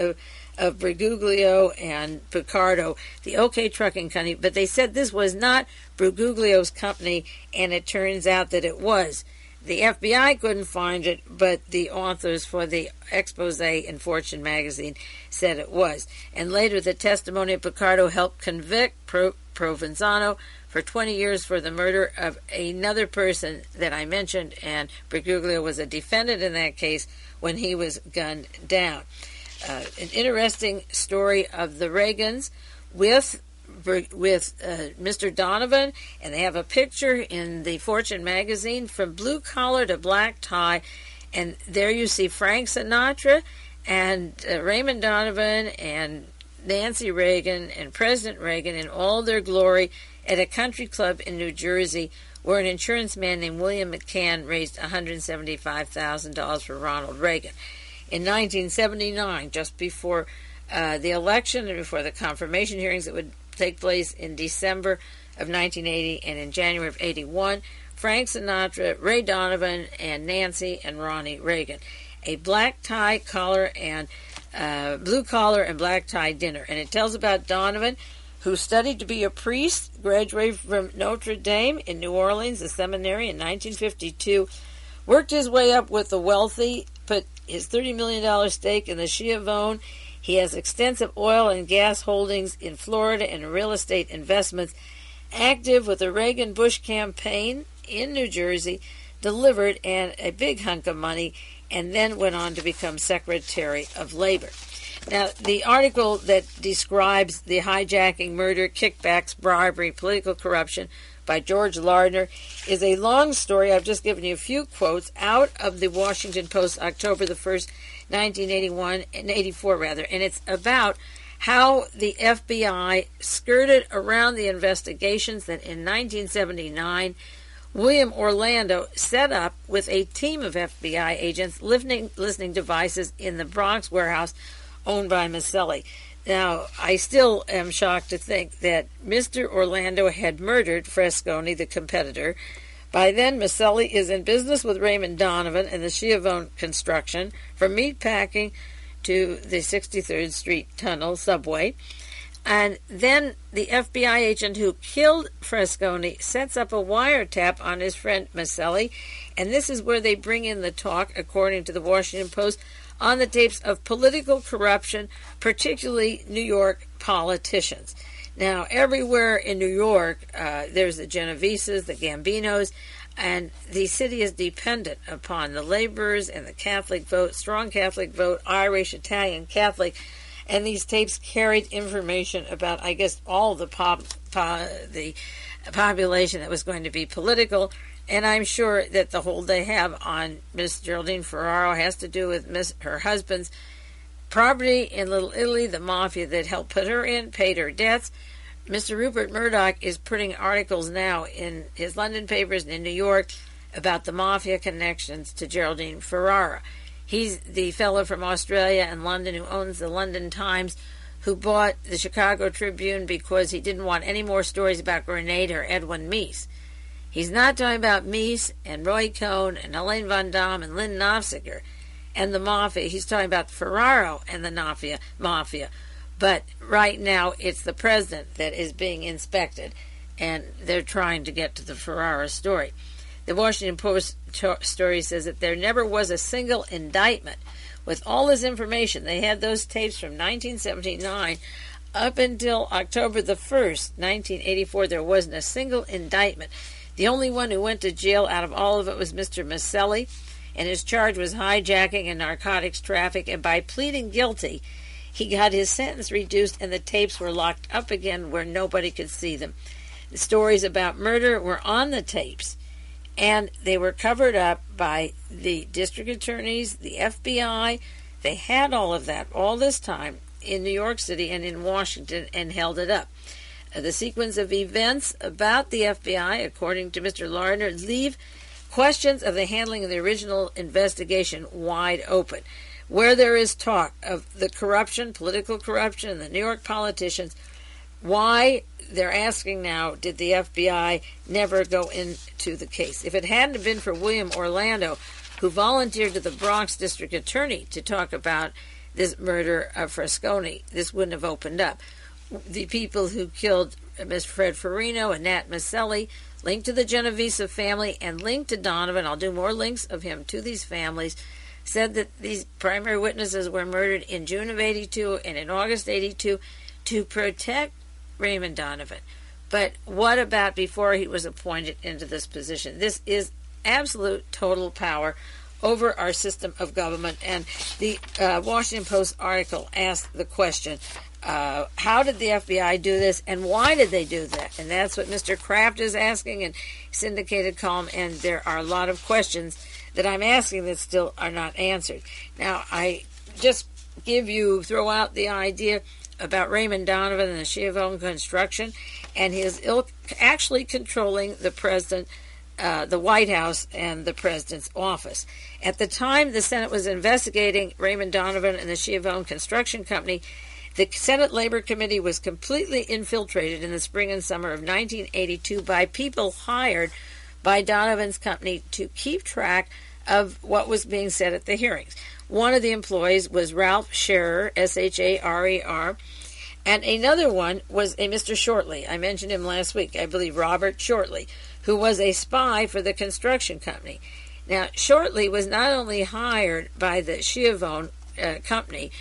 of Briguglio and Picardo, the OK Trucking Company. But they said this was not Briguglio's company, and it turns out that it was. The FBI couldn't find it, but the authors for the expose in Fortune magazine said it was. And later, the testimony of Picardo helped convict Provenzano for 20 years for the murder of another person that I mentioned, and Briguglio was a defendant in that case when he was gunned down. An interesting story of the Reagans with Mr. Donovan, and they have a picture in the Fortune magazine from blue collar to black tie, and there you see Frank Sinatra and Raymond Donovan and Nancy Reagan and President Reagan in all their glory at a country club in New Jersey where an insurance man named William McCann raised $175,000 for Ronald Reagan. In 1979, just before the election and before the confirmation hearings that would take place in December of 1980 and in January of 81, Frank Sinatra, Ray Donovan, and Nancy and Ronnie Reagan. A black tie collar and blue collar and black tie dinner. And it tells about Donovan, who studied to be a priest, graduated from Notre Dame in New Orleans, the seminary, in 1952, worked his way up with the wealthy, put his $30 million stake in the Schiavone. He has extensive oil and gas holdings in Florida and real estate investments, active with the Reagan-Bush campaign in New Jersey, delivered and a big hunk of money, and then went on to become Secretary of Labor. Now, the article that describes the hijacking, murder, kickbacks, bribery, political corruption by George Lardner is a long story. I've just given you a few quotes out of the Washington Post, October the 1st, 1981, and 84 rather, and it's about how the FBI skirted around the investigations that in 1979 William Orlando set up with a team of FBI agents listening devices in the Bronx warehouse owned by Maselli. Now, I still am shocked to think that Mr. Orlando had murdered Fresconi, the competitor. By then, Maselli is in business with Raymond Donovan and the Schiavone construction, from meat packing to the 63rd Street Tunnel subway. And then the FBI agent who killed Fresconi sets up a wiretap on his friend Maselli, and this is where they bring in the talk, according to the Washington Post, on the tapes of political corruption, particularly New York politicians. Now, everywhere in New York, there's the Genoveses, the Gambinos, and the city is dependent upon the laborers and the Catholic vote, strong Catholic vote, Irish, Italian, Catholic, and these tapes carried information about, I guess, all the population that was going to be political. And I'm sure that the hold they have on Miss Geraldine Ferraro has to do with her husband's property in Little Italy, the Mafia that helped put her in, paid her debts. Mr. Rupert Murdoch is putting articles now in his London papers and in New York about the Mafia connections to Geraldine Ferraro. He's the fellow from Australia and London who owns the London Times, who bought the Chicago Tribune because he didn't want any more stories about Grenada or Edwin Meese. He's not talking about Meese and Roy Cohn and Helene Von Damme and Lynn Nofziger and the Mafia. He's talking about Ferraro and the Mafia. But right now, it's the president that is being inspected, and they're trying to get to the Ferraro story. The Washington Post story says that there never was a single indictment. With all this information, they had those tapes from 1979 up until October the 1st, 1984. There wasn't a single indictment. The only one who went to jail out of all of it was Mr. Maselli, and his charge was hijacking and narcotics traffic, and by pleading guilty, he got his sentence reduced and the tapes were locked up again where nobody could see them. The stories about murder were on the tapes, and they were covered up by the district attorneys, the FBI. They had all of that all this time in New York City and in Washington and held it up. The sequence of events about the FBI, according to Mr. Lardner, leave questions of the handling of the original investigation wide open. Where there is talk of the corruption, political corruption, and the New York politicians, why they're asking now, did the FBI never go into the case? If it hadn't been for William Orlando, who volunteered to the Bronx District Attorney to talk about this murder of Frasconi, this wouldn't have opened up. The people who killed Ms. Fred Farino and Nat Maselli, linked to the Genovese family and linked to Donovan, I'll do more links of him to these families, said that these primary witnesses were murdered in June of 82 and in August 82 to protect Raymond Donovan. But what about before he was appointed into this position? This is absolute total power over our system of government. And the Washington Post article asked the question, how did the FBI do this, and why did they do that? And that's what Mr. Kraft is asking in syndicated column, and there are a lot of questions that I'm asking that still are not answered. Now, I just throw out the idea about Raymond Donovan and the Schiavone construction and his ilk actually controlling the president, the White House, and the president's office. At the time the Senate was investigating Raymond Donovan and the Schiavone Construction Company, the Senate Labor Committee was completely infiltrated in the spring and summer of 1982 by people hired by Donovan's company to keep track of what was being said at the hearings. One of the employees was Ralph Scherer, Sharer, and another one was a Mr. Shortley. I mentioned him last week, I believe Robert Shortley, who was a spy for the construction company. Now, Shortley was not only hired by the Schiavone company,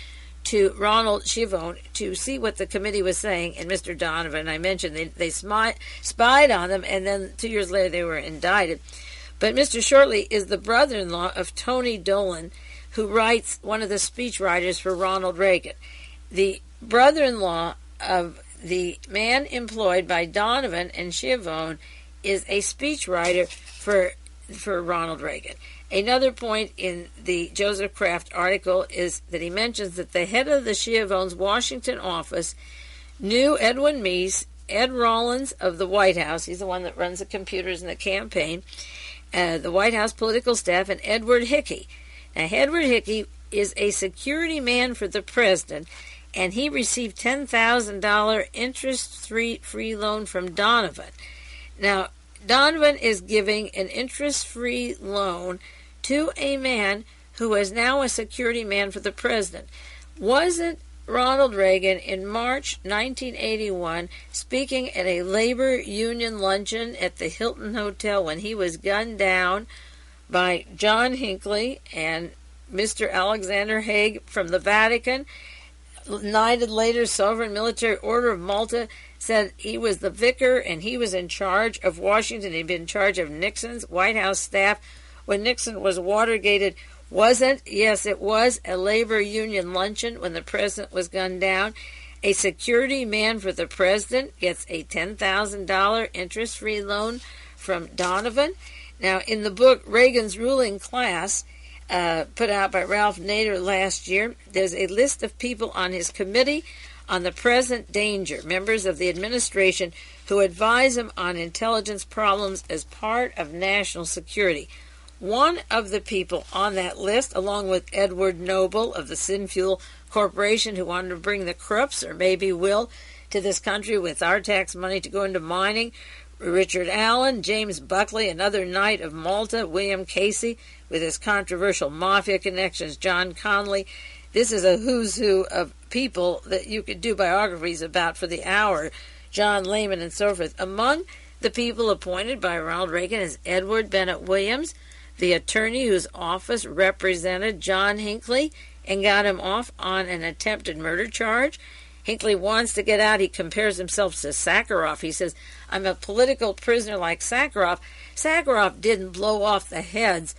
to Ronald Schiavone, to see what the committee was saying, and Mr. Donovan, I mentioned, they spied on them, and then 2 years later they were indicted. But Mr. Shortley is the brother-in-law of Tony Dolan, who writes one of the speechwriters for Ronald Reagan. The brother-in-law of the man employed by Donovan and Schiavone is a speechwriter for Ronald Reagan. Another point in the Joseph Kraft article is that he mentions that the head of the Schiavone's Washington office knew Edwin Meese, Ed Rollins of the White House, he's the one that runs the computers in the campaign, the White House political staff, and Edward Hickey. Now, Edward Hickey is a security man for the president, and he received $10,000 interest-free loan from Donovan. Now, Donovan is giving an interest-free loan to a man who is now a security man for the president. Wasn't Ronald Reagan in March 1981 speaking at a labor union luncheon at the Hilton Hotel when he was gunned down by John Hinckley and Mr. Alexander Haig from the Vatican? United later, Sovereign Military Order of Malta said he was the vicar and he was in charge of Washington. He'd been in charge of Nixon's White House staff when Nixon was Watergated. Wasn't? Yes, it was a labor union luncheon when the president was gunned down. A security man for the president gets a $10,000 interest-free loan from Donovan. Now, in the book Reagan's Ruling Class, put out by Ralph Nader last year, there's a list of people on his committee on the present danger, members of the administration who advise him on intelligence problems as part of national security. One of the people on that list, along with Edward Noble of the Sinfuel Corporation, who wanted to bring the Krupps, or maybe will, to this country with our tax money to go into mining, Richard Allen, James Buckley, another knight of Malta, William Casey, with his controversial Mafia connections, John Connolly. This is a who's who of people that you could do biographies about for the hour, John Lehman and so forth. Among the people appointed by Ronald Reagan is Edward Bennett Williams, the attorney whose office represented John Hinckley and got him off on an attempted murder charge. Hinckley wants to get out. He compares himself to Sakharov. He says, I'm a political prisoner like Sakharov. Sakharov didn't blow off the head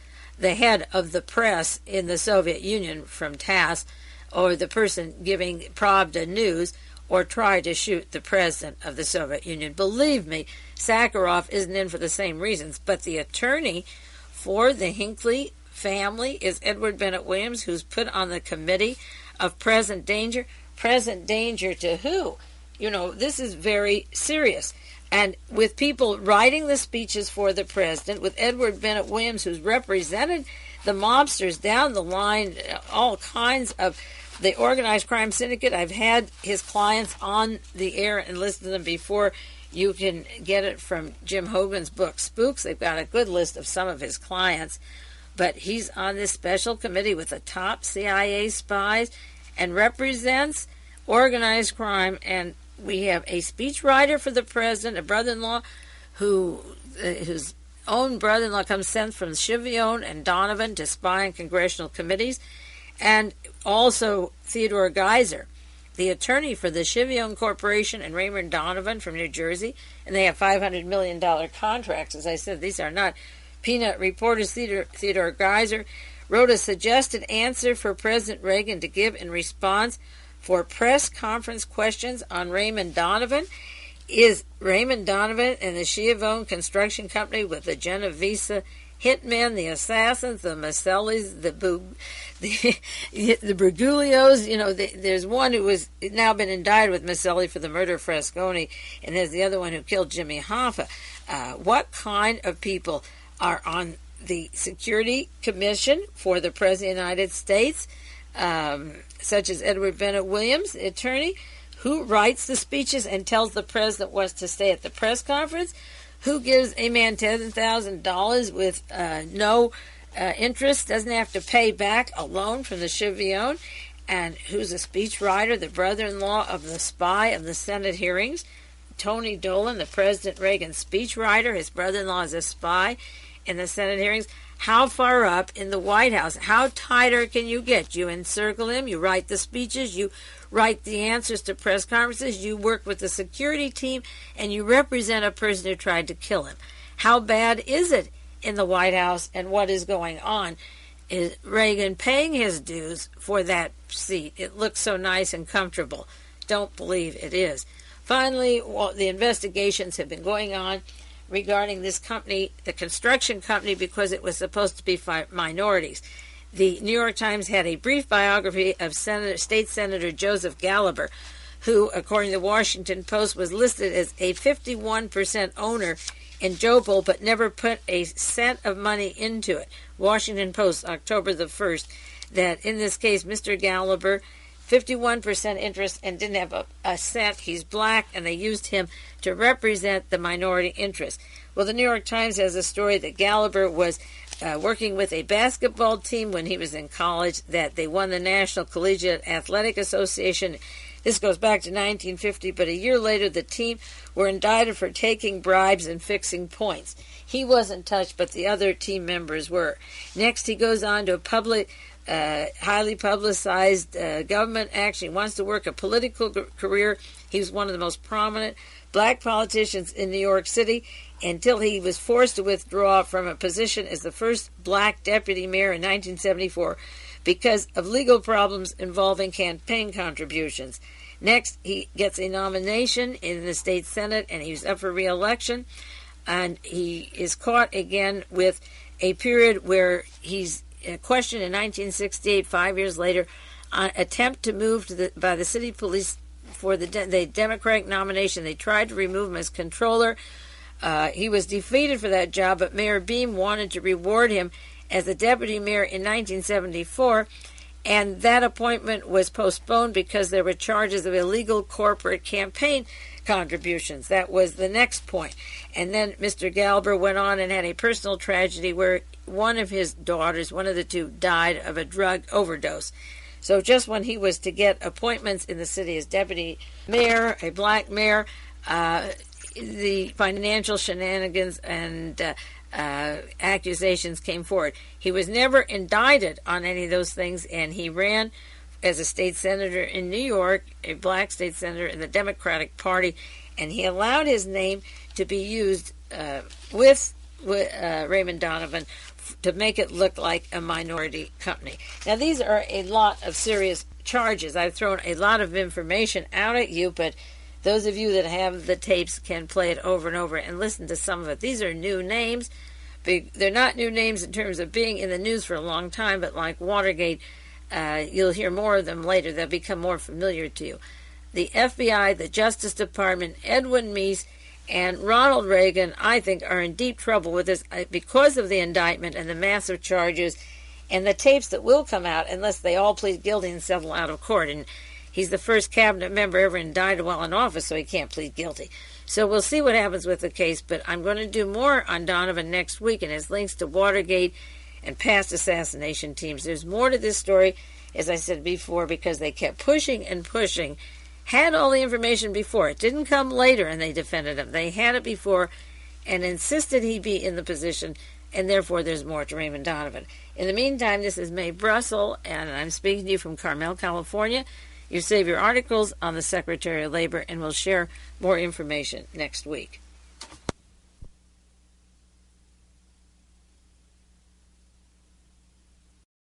of the press in the Soviet Union from TASS, or the person giving Pravda news, or try to shoot the president of the Soviet Union. Believe me, Sakharov isn't in for the same reasons, but the attorney for the Hinckley family is Edward Bennett Williams, who's put on the committee of present danger. Present danger to who? You know, this is very serious. And with people writing the speeches for the president, with Edward Bennett Williams, who's represented the mobsters down the line, all kinds of the organized crime syndicate. I've had his clients on the air and listened to them before. You can get it from Jim Hogan's book, Spooks. They've got a good list of some of his clients. But he's on this special committee with the top CIA spies and represents organized crime. And we have a speechwriter for the president, a brother-in-law whose own brother-in-law comes sent from Chivione and Donovan to spy on congressional committees, and also Theodore Geiser, the attorney for the Chivione Corporation, and Raymond Donovan from New Jersey, and they have $500 million contracts. As I said, these are not peanut reporters. Theodore Geiser wrote a suggested answer for President Reagan to give in response for press conference questions on Raymond Donovan. Is Raymond Donovan and the Chivione Construction Company with the Genovese hitmen, the assassins, the Masellis, the Briguglios? There's one who has now been indicted with Maselli for the murder of Frasconi, and there's the other one who killed Jimmy Hoffa. What kind of people are on the Security Commission for the President of the United States, such as Edward Bennett Williams, the attorney, who writes the speeches and tells the president what to say at the press conference, who gives a man $10,000 with no interest, doesn't have to pay back a loan from the Chivione, and who's a speechwriter, the brother-in-law of the spy of the Senate hearings, Tony Dolan, the President Reagan speechwriter. His brother-in-law is a spy in the Senate hearings. How far up in the White House? How tighter can you get? You encircle him, you write the speeches, you write the answers to press conferences, you work with the security team, and you represent a person who tried to kill him. How bad is it in the White House, and what is going on? Is Reagan paying his dues for that seat? It looks so nice and comfortable. Don't believe it is. Finally, the investigations have been going on regarding this company, the construction company, because it was supposed to be minorities. The New York Times had a brief biography of State Senator Joseph Gallagher, who, according to the Washington Post, was listed as a 51% owner in Jopol, but never put a cent of money into it. Washington Post, October the 1st, that in this case, Mr. Gallagher, 51% interest and didn't have a cent. He's black, and they used him to represent the minority interest. Well, the New York Times has a story that Gallagher was working with a basketball team when he was in college, that they won the National Collegiate Athletic Association. This goes back to 1950, but a year later the team were indicted for taking bribes and fixing points. He wasn't touched, but the other team members were. Next, he goes on to a highly publicized government action. He wants to work a political career. He was one of the most prominent black politicians in New York City until he was forced to withdraw from a position as the first black deputy mayor in 1974 because of legal problems involving campaign contributions. Next, he gets a nomination in the state Senate, and he's up for re-election, and he is caught again with a period where he's questioned in 1968, 5 years later, on attempt to move by the city police for the Democratic nomination. They tried to remove him as controller. He was defeated for that job, but Mayor Beam wanted to reward him as the deputy mayor in 1974, and that appointment was postponed because there were charges of illegal corporate campaign contributions. That was the next point. And then Mr. Gallagher went on and had a personal tragedy where one of his daughters, one of the two, died of a drug overdose. So just when he was to get appointments in the city as deputy mayor, a black mayor, the financial shenanigans and accusations came forward. He was never indicted on any of those things, and he ran as a state senator in New York, a black state senator in the Democratic Party, and he allowed his name to be used with Raymond Donovan to make it look like a minority company. Now, these are a lot of serious charges. I've thrown a lot of information out at you, but those of you that have the tapes can play it over and over and listen to some of it. These are new names. They're not new names in terms of being in the news for a long time, but like Watergate, you'll hear more of them later. They'll become more familiar to you. The FBI, the Justice Department, Edwin Meese, and Ronald Reagan, I think, are in deep trouble with this because of the indictment and the massive charges and the tapes that will come out unless they all plead guilty and settle out of court. And he's the first cabinet member ever indicted while in office, so he can't plead guilty. So we'll see what happens with the case, but I'm going to do more on Donovan next week and his links to Watergate and past assassination teams. There's more to this story, as I said before, because they kept pushing and pushing, had all the information before. It didn't come later and they defended him. They had it before and insisted he be in the position, and therefore there's more to Raymond Donovan. In the meantime, this is Mae Brussell, and I'm speaking to you from Carmel, California. You save your articles on the Secretary of Labor, and we'll share more information next week.